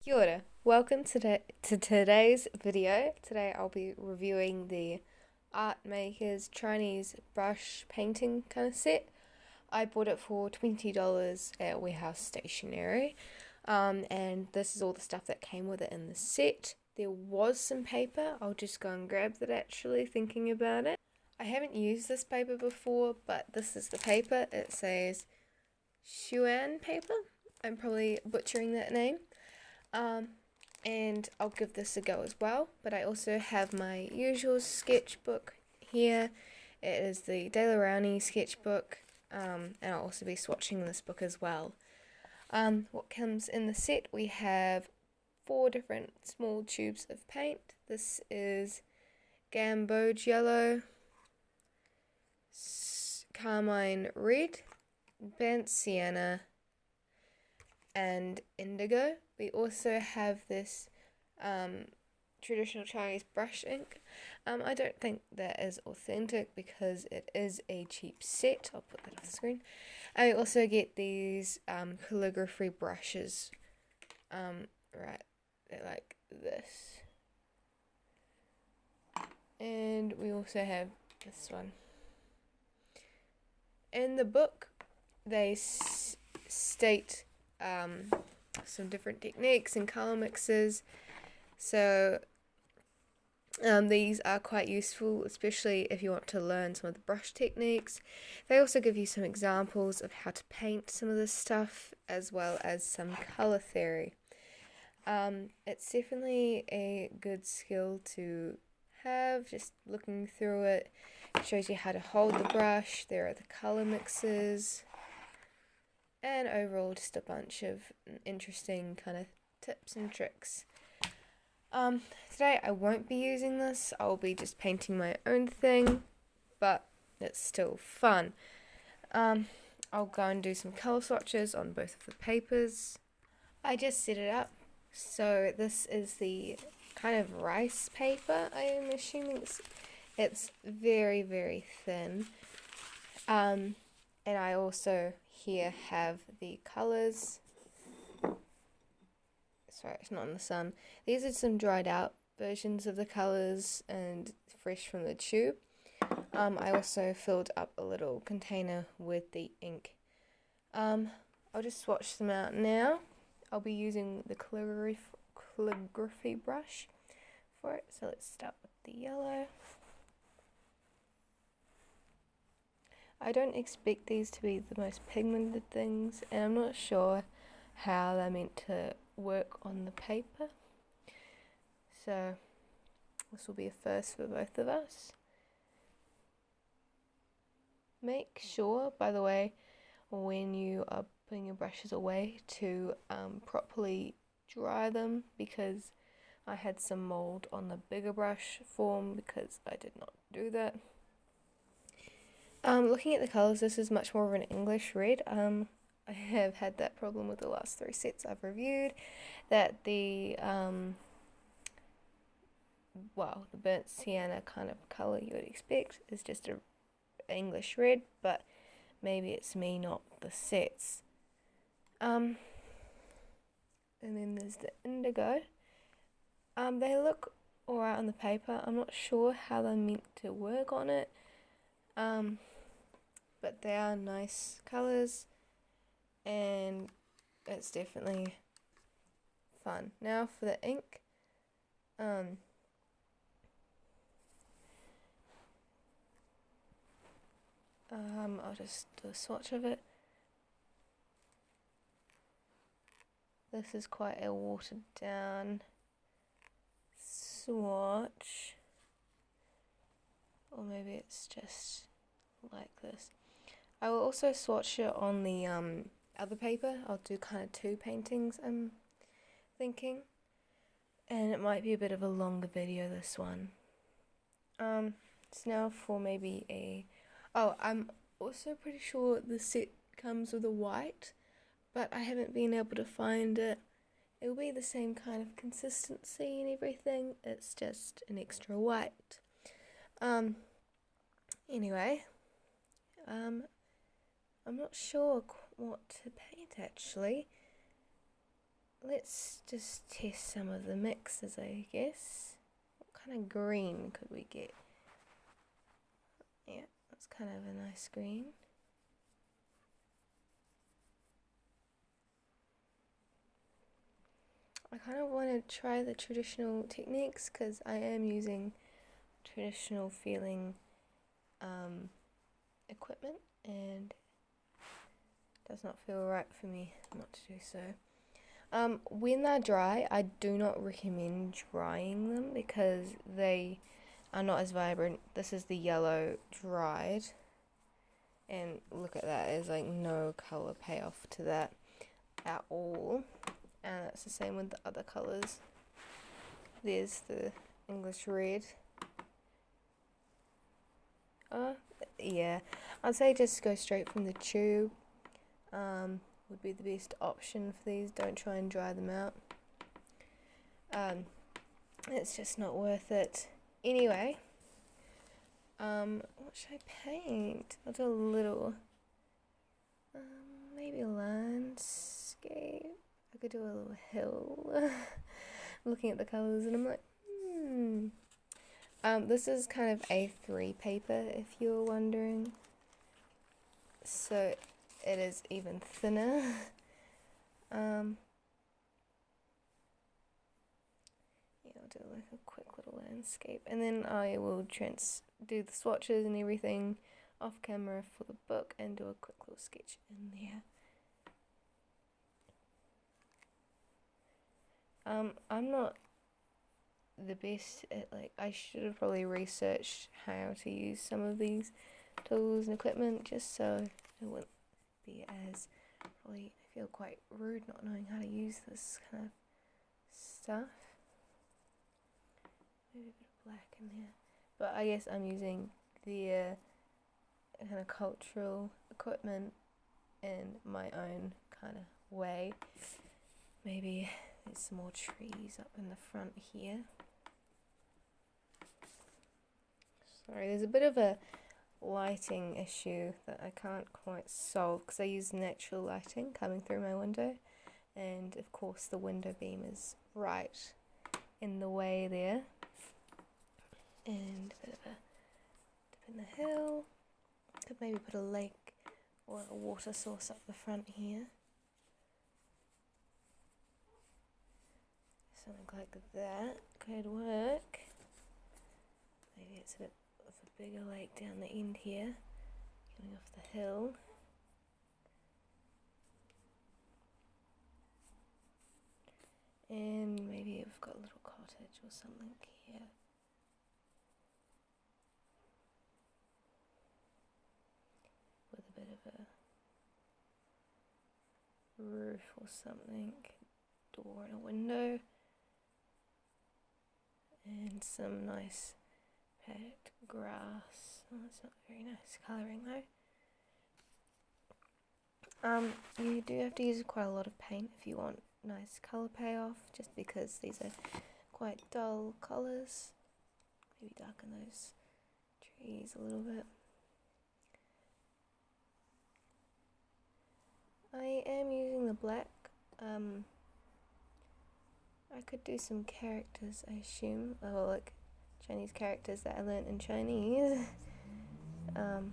Kia ora. Welcome to today's video. Today I'll be reviewing the Artmaker's Chinese brush painting kind of set. I bought it for $20 at Warehouse Stationery, and this is all the stuff that came with it in the set. There was some paper. I'll just go and grab that actually, thinking about it. I haven't used this paper before, but this is the paper. It says Xuan paper. I'm probably butchering that name. And I'll give this a go as well, but I also have my usual sketchbook here. It is the De La Rowney sketchbook, and I'll also be swatching this book as well. What comes in the set, we have 4 different small tubes of paint. This is Gamboge yellow, carmine red, burnt sienna, and indigo. We also have this traditional Chinese brush ink. I don't think that is authentic because it is a cheap set. I'll put that off the screen. I also get these calligraphy brushes. Right, they're like this. And we also have this one. In the book, they state some different techniques and color mixes, so these are quite useful, especially if you want to learn some of the brush techniques. They also give you some examples of how to paint some of this stuff, as well as some color theory. It's definitely a good skill to have. Just looking through it, it shows you how to hold the brush. There are the color mixes, and overall just a bunch of interesting kind of tips and tricks. Today I won't be using this. I'll be just painting my own thing, but it's still fun. I'll go and do some colour swatches on both of the papers. I just set it up. So this is the kind of rice paper. I am assuming it's very, very thin. And I also here have the colours. Sorry, it's not in the sun. These are some dried out versions of the colours and fresh from the tube. I also filled up a little container with the ink. I'll just swatch them out now. I'll be using the calligraphy brush for it. So let's start with the yellow. I don't expect these to be the most pigmented things, and I'm not sure how they're meant to work on the paper. So this will be a first for both of us. Make sure, by the way, when you are putting your brushes away to properly dry them, because I had some mould on the bigger brush form because I did not do that. Looking at the colours, this is much more of an English red. I have had that problem with the last 3 sets I've reviewed, that the burnt sienna kind of colour you would expect is just a English red, but maybe it's me, not the sets. And then there's the indigo. They look alright on the paper. I'm not sure how they're meant to work on it. But they are nice colours, and it's definitely fun. Now for the ink, I'll just do a swatch of it. This is quite a watered down swatch, or maybe it's just like this. I will also swatch it on the other paper. I'll do kind of 2 paintings, I'm thinking, and it might be a bit of a longer video, this one. So now for maybe I'm also pretty sure the set comes with a white, but I haven't been able to find it. It will be the same kind of consistency and everything, it's just an extra white. Anyway, I'm not sure what to paint actually. let's just test some of the mixes, I guess. What kind of green could we get? Yeah, that's kind of a nice green. I kind of want to try the traditional techniques because I am using traditional feeling equipment, and it does not feel right for me not to do so. When they're dry, I do not recommend drying them because they are not as vibrant. This is the yellow dried, and look at that, there's like no colour payoff to that at all. And that's the same with the other colours. There's the English red. Yeah, I'd say just go straight from the tube. Would be the best option for these. Don't try and dry them out. It's just not worth it. Anyway, what should I paint? I'll do a little, maybe a landscape. I could do a little hill. Looking at the colours and I'm like, this is kind of A3 paper if you were wondering. So it is even thinner. Yeah, I'll do like a quick little landscape, and then I will do the swatches and everything off camera for the book and do a quick little sketch in there. I'm not the best at, like, I should have probably researched how to use some of these tools and equipment just so it wouldn't be as, probably I feel quite rude not knowing how to use this kind of stuff. Maybe a bit of black in there, but I guess I'm using their kind of cultural equipment in my own kind of way. Maybe there's some more trees up in the front here. Sorry, there's a bit of a lighting issue that I can't quite solve because I use natural lighting coming through my window, and of course the window beam is right in the way there. And a bit of a dip in the hill. Could maybe put a lake or a water source up the front here. Something like that could work. Maybe it's a bit of a bigger lake down the end here, coming off the hill. And maybe we've got a little cottage or something here. With a bit of a roof or something, door and a window. And some nice packed grass. Oh, that's not very nice colouring though. You do have to use quite a lot of paint if you want nice colour payoff, just because these are quite dull colours. Maybe darken those trees a little bit. I am using the black. I could do some characters, I assume, like Chinese characters that I learnt in Chinese. But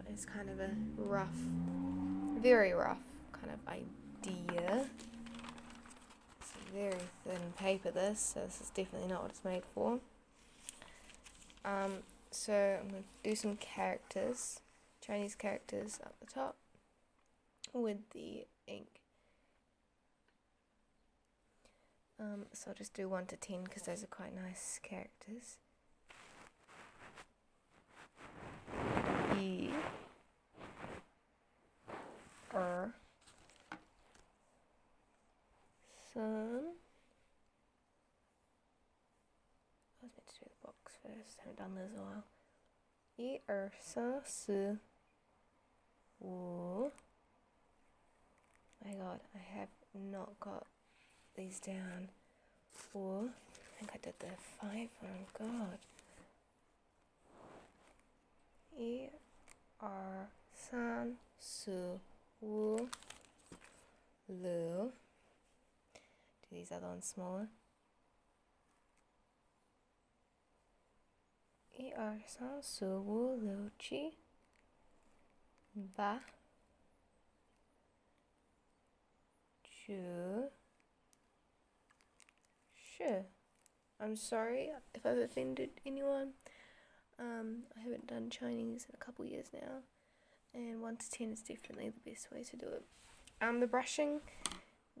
it's kind of a rough, very rough kind of idea. It's a very thin paper this, so this is definitely not what it's made for. So I'm going to do some characters, Chinese characters up the top with the ink. So I'll just do 1 to 10 because those are quite nice characters. E R Sun. I was meant to do the box first. I haven't done this in a while. 1 2 3 4 5. My God, I have not got these down. 4. I think I did the 5 one. God. 1 2 3 4 5 6 do these other ones smaller. E arsan suwu luchi ba ju sure. I'm sorry if I've offended anyone. I haven't done Chinese in a couple years now, and 1 to 10 is definitely the best way to do it. The brushing,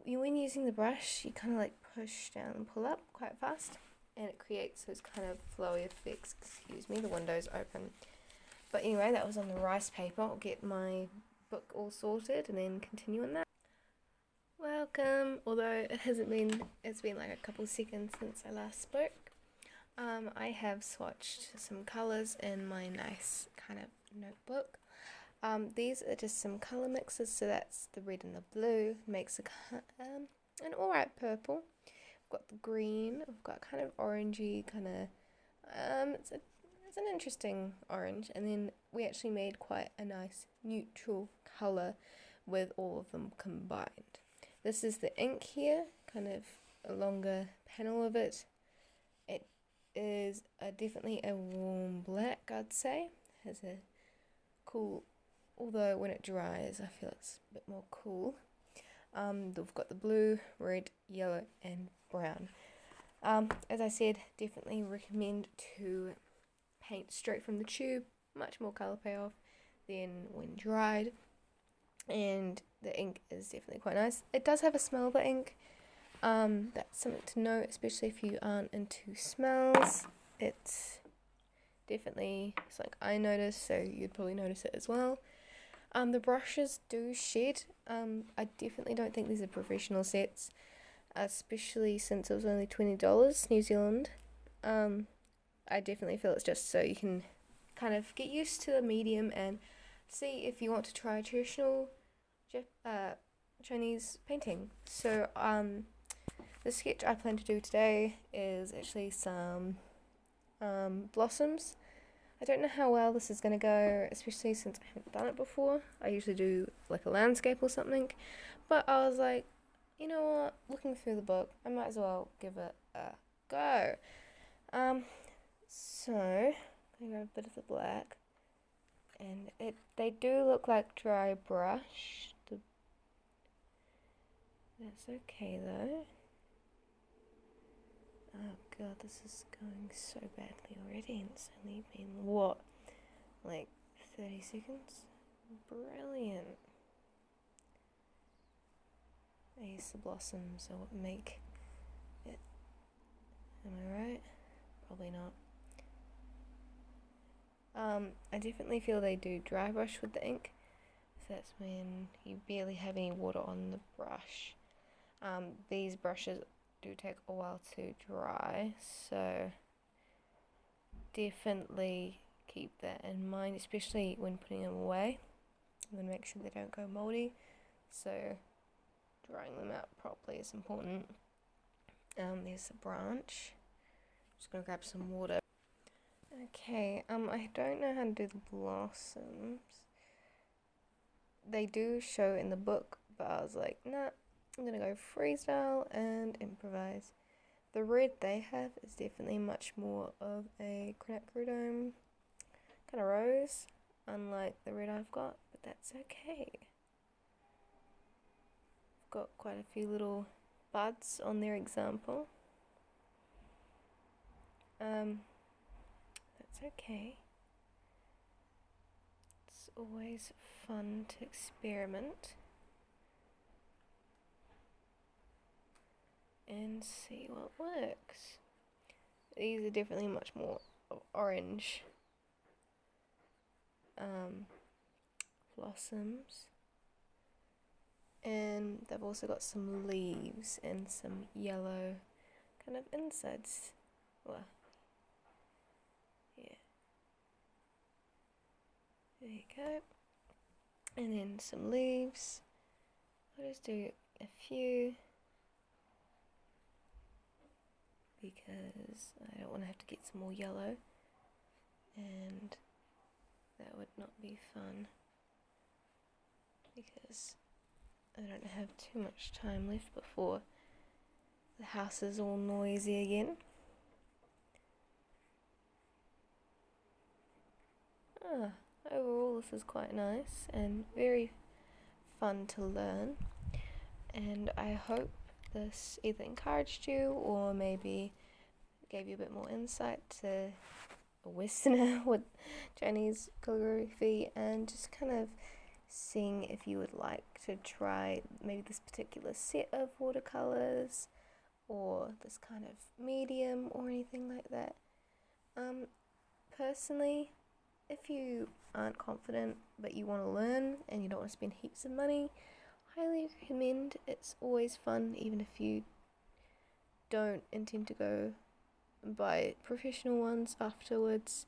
when using the brush, you kind of like push down and pull up quite fast, and it creates those kind of flowy effects. Excuse me, the window's open. But anyway, that was on the rice paper. I'll get my book all sorted and then continue on that. Welcome, although it's been like a couple seconds since I last spoke. I have swatched some colours in my nice kind of notebook. These are just some colour mixes, so that's the red and the blue, makes an alright purple. I've got the green, I've got kind of orangey, kind of, it's an interesting orange, and then we actually made quite a nice neutral colour with all of them combined. This is the ink here, kind of a longer panel of it. It is definitely a warm black, I'd say. It has a cool, although when it dries I feel it's a bit more cool. We've got the blue, red, yellow and brown. As I said, definitely recommend to paint straight from the tube, much more colour payoff than when dried, and the ink is definitely quite nice. It does have a smell, the ink. That's something to note, especially if you aren't into smells. It's like I notice, so you'd probably notice it as well. The brushes do shed. I definitely don't think these are professional sets, especially since it was only $20 New Zealand. I definitely feel it's just so you can kind of get used to the medium and see if you want to try traditional Chinese painting. So the sketch I plan to do today is actually some blossoms. I don't know how well this is going to go, especially since I haven't done it before. I usually do like a landscape or something, but I was like, you know what, looking through the book, I might as well give it a go. So I'm going to grab a bit of the black, and they do look like dry brush. That's okay though. Oh god, this is going so badly already, and it's only been, what, like 30 seconds? Brilliant. I guess the blossoms are what make it. Am I right? Probably not. I definitely feel they do dry brush with the ink, so that's when you barely have any water on the brush. These brushes do take a while to dry, so definitely keep that in mind, especially when putting them away. You want to make sure they don't go moldy, so drying them out properly is important. There's the branch. Just gonna grab some water. Okay, I don't know how to do the blossoms. They do show in the book, but I was like, nah, I'm gonna go freestyle and improvise. The red they have is definitely much more of a quinacridone kind of rose, unlike the red I've got, but that's okay. I've got quite a few little buds on their example. That's okay. It's always fun to experiment and see what works. These are definitely much more orange blossoms, and they've also got some leaves and some yellow kind of insides. Well, yeah, there you go. And then some leaves. I'll just do a few because I don't want to have to get some more yellow, and that would not be fun because I don't have too much time left before The house is all noisy again. Overall this is quite nice and very fun to learn, and I hope this either encouraged you or maybe gave you a bit more insight to a Westerner with Chinese calligraphy, and just kind of seeing if you would like to try maybe this particular set of watercolors or this kind of medium or anything like that. Personally, if you aren't confident but you want to learn and you don't want to spend heaps of money, highly recommend. It's always fun, even if you don't intend to go buy professional ones afterwards.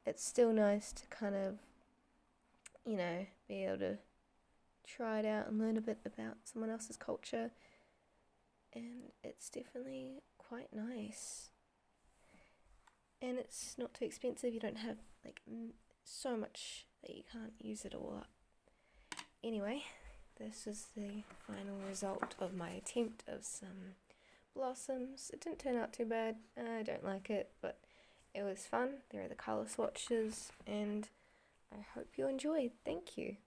It's still nice to kind of, be able to try it out and learn a bit about someone else's culture, and it's definitely quite nice. And it's not too expensive. You don't have so much that you can't use it all up. Anyway, this is the final result of my attempt of some blossoms. It didn't turn out too bad. I don't like it, but it was fun. There are the colour swatches, and I hope you enjoyed. Thank you.